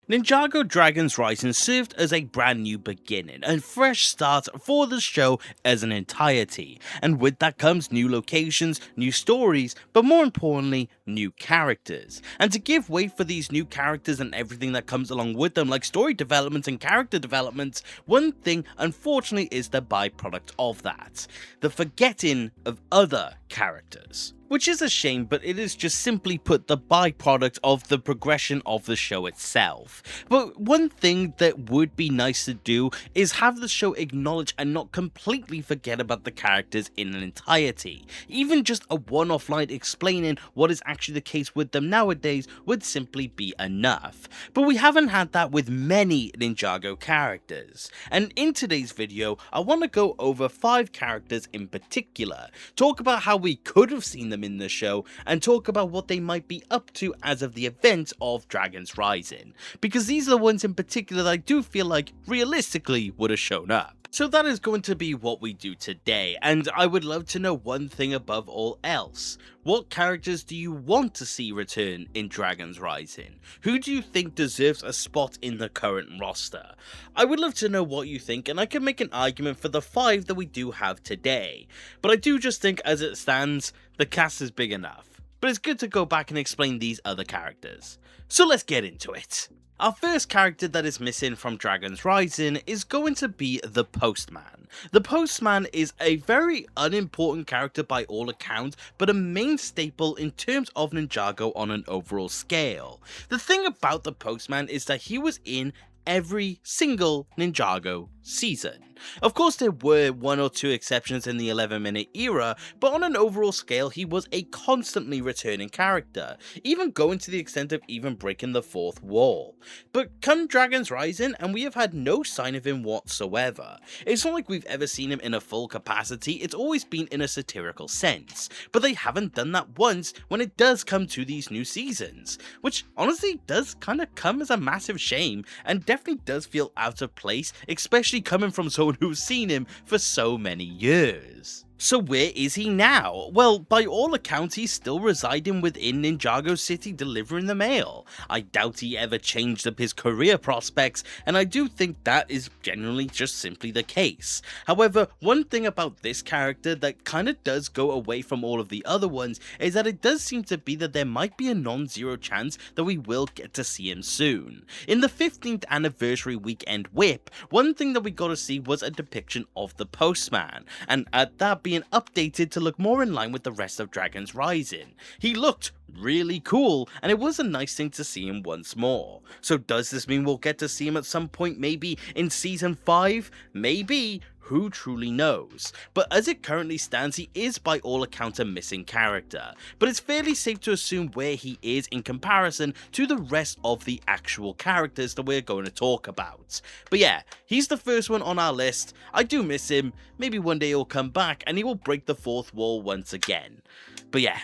Ninjago Dragon's Rising served as a brand new beginning, a fresh start for the show as an entirety, and with that comes new locations, new stories, but more importantly, new characters. And to give way for these new characters and everything that comes along with them, like story development and character development, one thing unfortunately is the byproduct of that: the forgetting of other characters. Which is a shame, but it is just simply put the byproduct of the progression of the show itself. But one thing that would be nice to do is have the show acknowledge and not completely forget about the characters in an entirety. Even just a one-off line explaining what is actually the case with them nowadays would simply be enough. But we haven't had that with many Ninjago characters. And in today's video, I want to go over 5 characters in particular, talk about how we could have seen them in the show, and talk about what they might be up to as of the event of Dragon's Rising, because these are the ones in particular that I do feel like realistically would have shown up. So that is going to be what we do today, and I would love to know one thing above all else. What characters do you want to see return in Dragon's Rising? Who do you think deserves a spot in the current roster? I would love to know what you think, and I can make an argument for the 5 that we do have today. But I do just think as it stands, the cast is big enough. But it's good to go back and explain these other characters. So let's get into it. Our first character that is missing from Dragon's Rising is going to be the Postman. The Postman is a very unimportant character by all accounts, but a main staple in terms of Ninjago on an overall scale. The thing about the Postman is that he was in every single Ninjago season. Of course, there were 1 or 2 exceptions in the 11-minute era, but on an overall scale, he was a constantly returning character, even going to the extent of even breaking the 4th wall. But come Dragon's Rising, and we have had no sign of him whatsoever. It's not like we've ever seen him in a full capacity, it's always been in a satirical sense, but they haven't done that once when it does come to these new seasons, which honestly does kind of come as a massive shame, and definitely does feel out of place, especially coming from someone who's seen him for so many years. So where is he now? Well, by all accounts, he's still residing within Ninjago City delivering the mail. I doubt he ever changed up his career prospects, and I do think that is generally just simply the case. However, one thing about this character that kind of does go away from all of the other ones is that it does seem to be that there might be a non-zero chance that we will get to see him soon. In the 15th anniversary weekend whip, one thing that we got to see was a depiction of the Postman, and at that being updated to look more in line with the rest of Dragon's Rising. He looked really cool, and it was a nice thing to see him once more. So does this mean we'll get to see him at some point, maybe in season 5? Maybe. Who truly knows? But as it currently stands, he is by all accounts a missing character, but it's fairly safe to assume where he is in comparison to the rest of the actual characters that we're going to talk about. But yeah, he's the first one on our list. I do miss him. Maybe one day he'll come back and he will break the 4th wall once again. But yeah,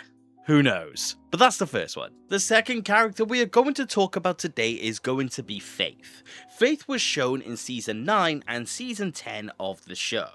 who knows? But that's the first one. The second character we are going to talk about today is going to be Faith. Faith was shown in season 9 and season 10 of the show.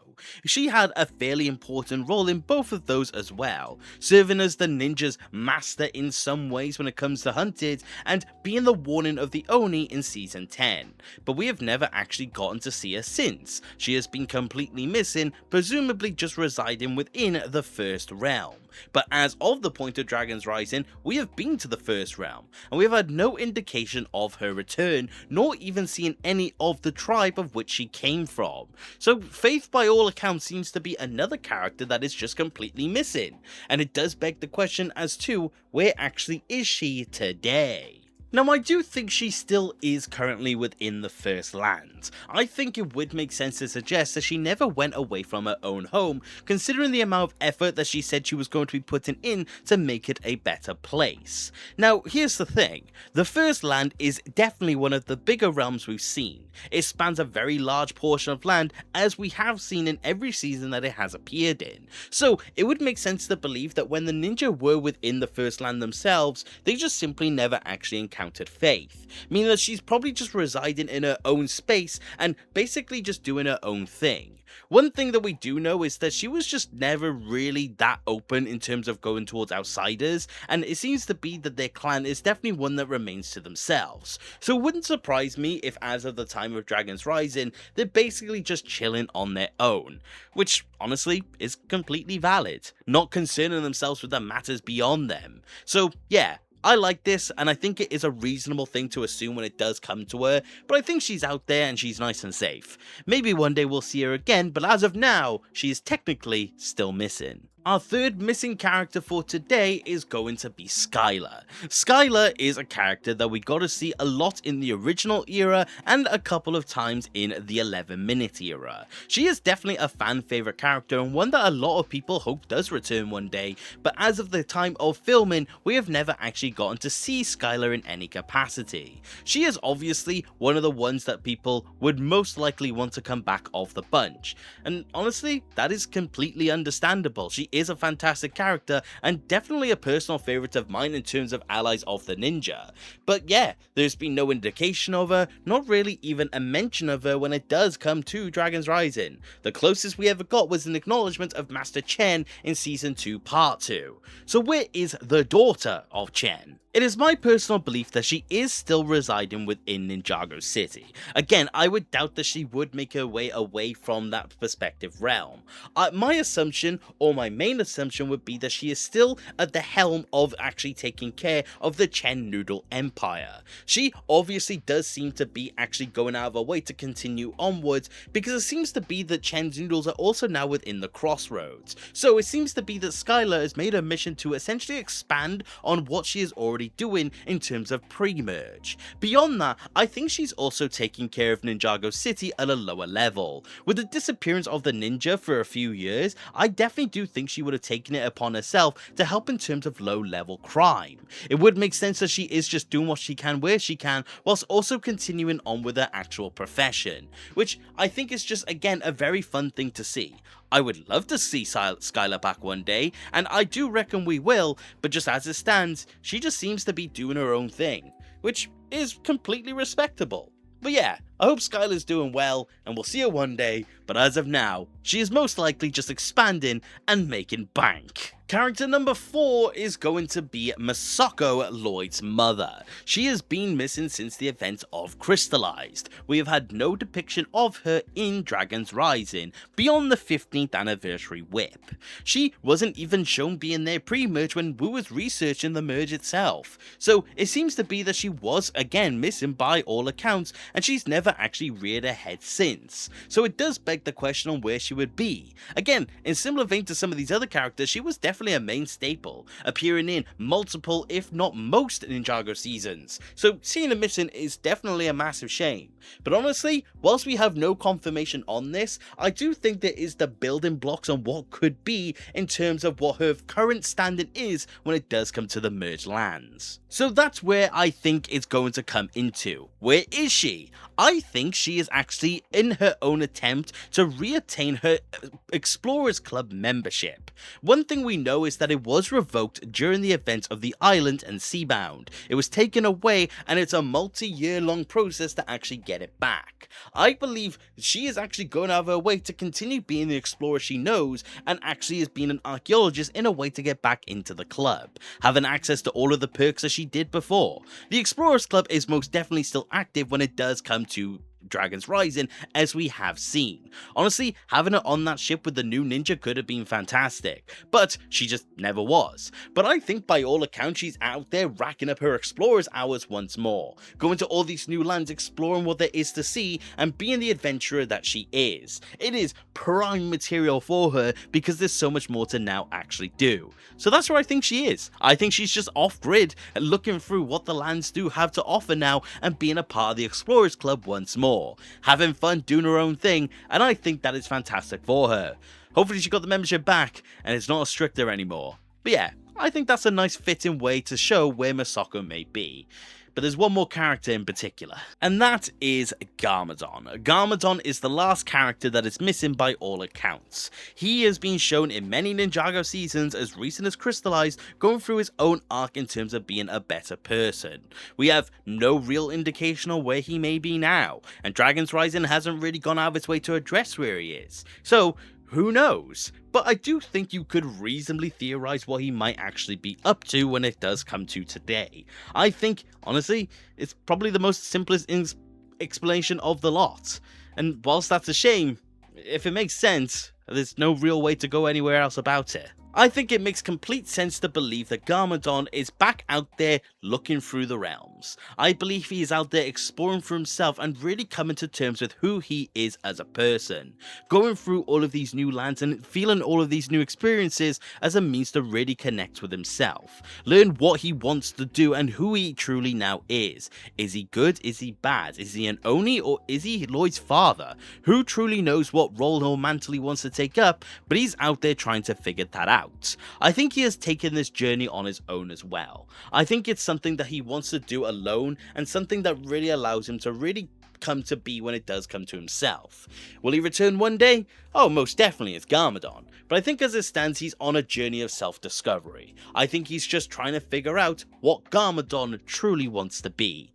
She had a fairly important role in both of those as well, serving as the ninja's master in some ways when it comes to hunted, and being the warning of the Oni in season 10. But we have never actually gotten to see her since. She has been completely missing, presumably just residing within the first realm. But as of the point of Dragon's Rising, we have been to the first realm, and we have had no indication of her return, nor even seen any of the tribe of which she came from. So Faith by all accounts seems to be another character that is just completely missing, and it does beg the question as to where actually is she today? Now, I do think she still is currently within the First Land. I think it would make sense to suggest that she never went away from her own home, considering the amount of effort that she said she was going to be putting in to make it a better place. Now, here's the thing. The First Land is definitely one of the bigger realms we've seen. It spans a very large portion of land, as we have seen in every season that it has appeared in. So, it would make sense to believe that when the ninja were within the First Land themselves, they just simply never actually encountered encountered Faith, meaning that she's probably just residing in her own space and basically just doing her own thing. One thing that we do know is that she was just never really that open in terms of going towards outsiders, and it seems to be that their clan is definitely one that remains to themselves. So it wouldn't surprise me if as of the time of Dragon's Rising, they're basically just chilling on their own, which honestly is completely valid, not concerning themselves with the matters beyond them. So yeah, I like this, and I think it is a reasonable thing to assume when it does come to her, but I think she's out there and she's nice and safe. Maybe one day we'll see her again, but as of now, she is technically still missing. Our third missing character for today is going to be Skylar. Skylar is a character that we got to see a lot in the original era and a couple of times in the 11-minute era. She is definitely a fan favorite character and one that a lot of people hope does return one day, but as of the time of filming, we have never actually gotten to see Skylar in any capacity. She is obviously one of the ones that people would most likely want to come back of the bunch, and honestly, that is completely understandable. She is a fantastic character and definitely a personal favorite of mine in terms of allies of the ninja. But yeah, there's been no indication of her, not really even a mention of her when it does come to Dragon's Rising. The closest we ever got was an acknowledgement of Master Chen in Season 2 Part 2. So where is the daughter of Chen? It is my personal belief that she is still residing within Ninjago City. Again, I would doubt that she would make her way away from that perspective realm. My assumption, or my main assumption, would be that she is still at the helm of actually taking care of the Chen Noodle Empire. She obviously does seem to be actually going out of her way to continue onwards, because it seems to be that Chen's noodles are also now within the crossroads. So it seems to be that Skylar has made a mission to essentially expand on what she is already doing in terms of pre-merge. Beyond that, I think she's also taking care of Ninjago City at a lower level. With the disappearance of the ninja for a few years, I definitely do think she would have taken it upon herself to help in terms of low-level crime. It would make sense that she is just doing what she can where she can, whilst also continuing on with her actual profession, which I think is just, again, a very fun thing to see. I would love to see Skylar back one day, and I do reckon we will, but just as it stands, she just seems to be doing her own thing, which is completely respectable. But yeah, I hope Skylar's doing well, and we'll see her one day, but as of now, she is most likely just expanding and making bank. Character number 4 is going to be Masako, Lloyd's mother. She has been missing since the events of Crystallized. We have had no depiction of her in Dragon's Rising beyond the 15th anniversary whip. She wasn't even shown being there pre-merge when Wu was researching the merge itself. So it seems to be that she was again missing by all accounts, and she's never actually reared her head since. So it does beg the question on where she would be. Again, in similar vein to some of these other characters, she was definitely a main staple, appearing in multiple if not most Ninjago seasons, so seeing her missing is definitely a massive shame. But honestly, whilst we have no confirmation on this, I do think there is the building blocks on what could be in terms of what her current standing is when it does come to the merged lands. So that's where I think it's going to come into. Where is she? I think she is actually in her own attempt to reattain her Explorers Club membership. One thing we know is that it was revoked during the events of the Island and Seabound. It was taken away, and it's a multi-year long process to actually get it back. I believe she is actually going out of her way to continue being the explorer she knows, and actually is being an archaeologist in a way to get back into the club, having access to all of the perks as she did before. The Explorers Club is most definitely still active when it does come to Dragon's Rising, as we have seen. Honestly, having her on that ship with the new ninja could have been fantastic, but she just never was. But I think by all accounts she's out there racking up her explorer's hours once more, going to all these new lands, exploring what there is to see, and being the adventurer that she is. It is prime material for her because there's so much more to now actually do. So that's where I think she is. I think she's just off-grid, looking through what the lands do have to offer now, and being a part of the Explorers Club once more, having fun, doing her own thing, and I think that is fantastic for her. Hopefully she got the membership back, and it's not as stricter anymore. But yeah, I think that's a nice fitting way to show where Masako may be. but there's one more character in particular, and that is Garmadon. Garmadon is the last character that is missing by all accounts. He has been shown in many Ninjago seasons as recent as Crystallized, going through his own arc in terms of being a better person. We have no real indication of where he may be now, and Dragon's Rising hasn't really gone out of its way to address where he is. So, who knows? But I do think you could reasonably theorize what he might actually be up to when it does come to today. I think, honestly, it's probably the most simplest explanation of the lot. And whilst that's a shame, if it makes sense, there's no real way to go anywhere else about it. I think it makes complete sense to believe that Garmadon is back out there looking through the realms. I believe he is out there exploring for himself and really coming to terms with who he is as a person. Going through all of these new lands and feeling all of these new experiences as a means to really connect with himself. Learn what he wants to do and who he truly now is. Is he good? Is he bad? Is he an Oni or is he Lloyd's father? Who truly knows what role or mantle he wants to take up, but he's out there trying to figure that out. I think he has taken this journey on his own as well. I think it's something that he wants to do alone and something that really allows him to really come to be when it does come to himself. Will he return one day? Oh, most definitely as Garmadon. But I think as it stands, he's on a journey of self-discovery. I think he's just trying to figure out what Garmadon truly wants to be.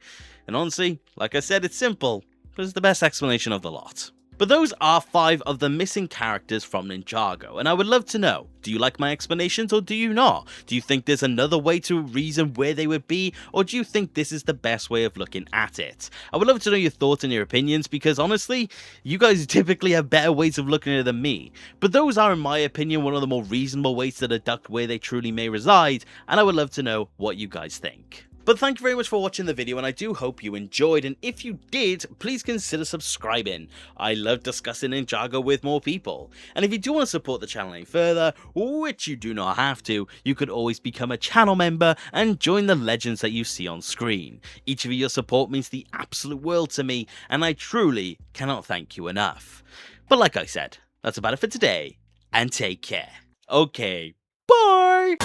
And honestly, like I said, it's simple, but it's the best explanation of the lot. But those are 5 of the missing characters from Ninjago, and I would love to know, do you like my explanations or do you not? Do you think there's another way to reason where they would be, or do you think this is the best way of looking at it? I would love to know your thoughts and your opinions, because honestly, you guys typically have better ways of looking at it than me. But those are, in my opinion, one of the more reasonable ways to deduct where they truly may reside, and I would love to know what you guys think. But thank you very much for watching the video, and I do hope you enjoyed, and if you did, please consider subscribing. I love discussing Ninjago with more people. And if you do want to support the channel any further, which you do not have to, you could always become a channel member and join the legends that you see on screen. Each of your support means the absolute world to me, and I truly cannot thank you enough. But like I said, that's about it for today, and take care. Okay, bye!